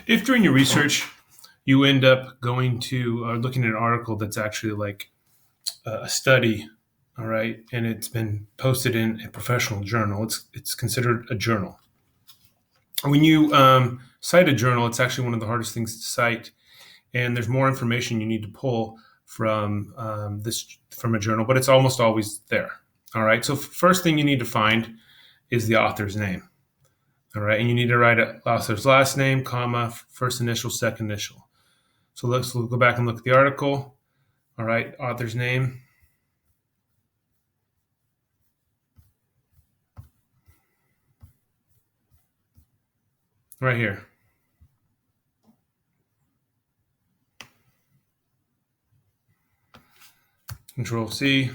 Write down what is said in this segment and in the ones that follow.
If during your research you end up going to looking at an article that's actually like a study, all right, and it's been posted in a professional journal, it's considered a journal. When you cite a journal, it's actually one of the hardest things to cite, and there's more information you need to pull from from a journal, but it's almost always there. All right. So first thing you need to find is the author's name. All right, and you need to write an author's last name, comma, first initial, second initial. So let's go back and look at the article. All right, author's name. Right here. Control C,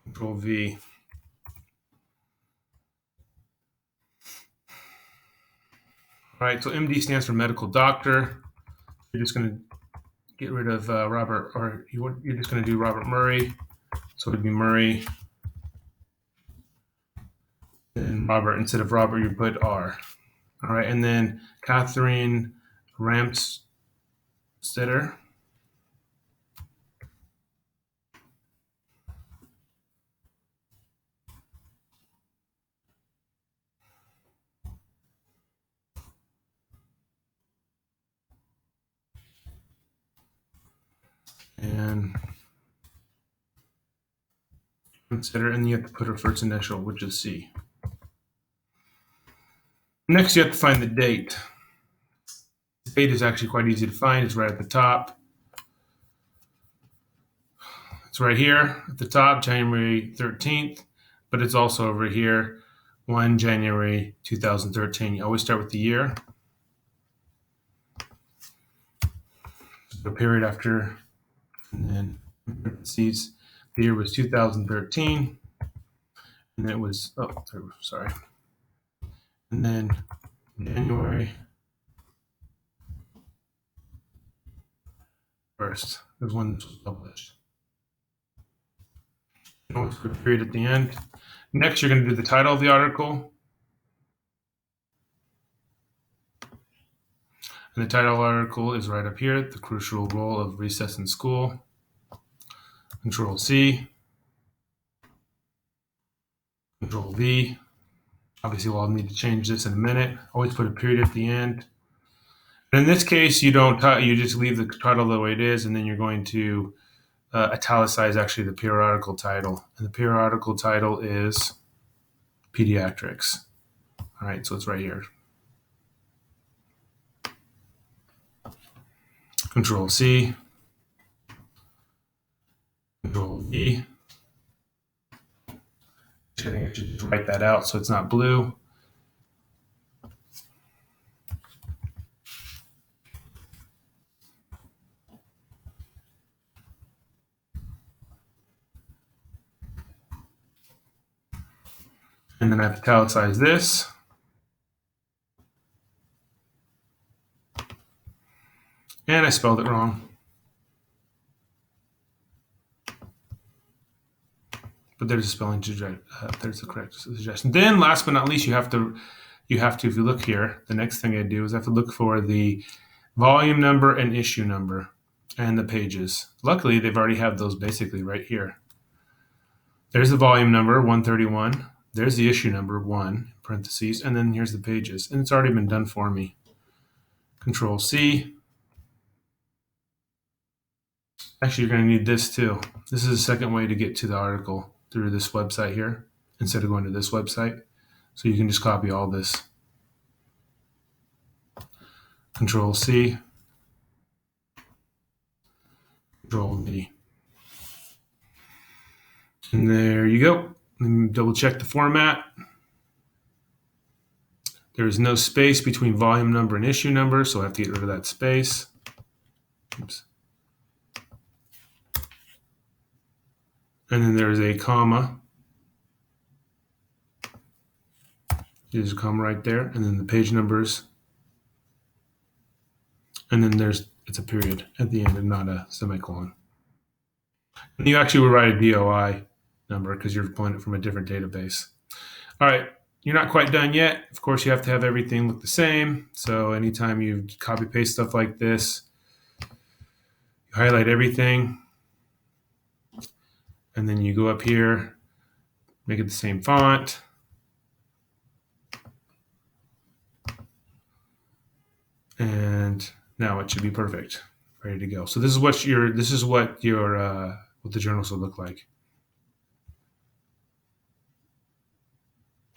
Control V. All right, so MD stands for medical doctor. You're just going to get rid of Robert, or you're just going to do Robert Murray. So it would be Murray. And Robert, instead of Robert, you put R. All right, and then Catherine Ramstetter. And consider, and you have to put her first initial, which is C. Next, you have to find the date. The date is actually quite easy to find. It's right at the top. It's right here at the top, January 13th, but it's also over here, 1 January 2013. You always start with the year. The period after, and then parentheses, the year was 2013, and it was, sorry. And then January 1st is when this was published. Always put a period at the end. Next, you're going to do the title of the article. And the title of the article is right up here, The Crucial Role of Recess in School. Control C. Control V. Obviously, we'll need to change this in a minute. Always put a period at the end. And in this case, you don't. You just leave the title the way it is, and then you're going to italicize actually the periodical title. And the periodical title is Pediatrics. All right, so it's right here. Control C. Control V. I think I should just write that out so it's not blue. And then I have to italicize this. And I spelled it wrong. But there's a spelling there's the correct suggestion. Then last but not least, you have to, if you look here, the next thing I do is I have to look for the volume number and issue number and the pages. Luckily, they've already have those basically right here. There's the volume number, 131. There's the issue number, 1, parentheses, and then here's the pages. And it's already been done for me. Control C. Actually, you're going to need this too. This is a second way to get to the article through this website here instead of going to this website. So you can just copy all this. Control C. Control V. And there you go. Let me double check the format. There is no space between volume number and issue number, so I have to get rid of that space. Oops. And then there's a comma. There's a comma right there, and then the page numbers. And then it's a period at the end and not a semicolon. And you actually would write a DOI number because you're pulling it from a different database. All right, you're not quite done yet. Of course, you have to have everything look the same. So anytime you copy paste stuff like this, you highlight everything, and then you go up here, make it the same font. And now it should be perfect, ready to go. So this is what your what the journals will look like.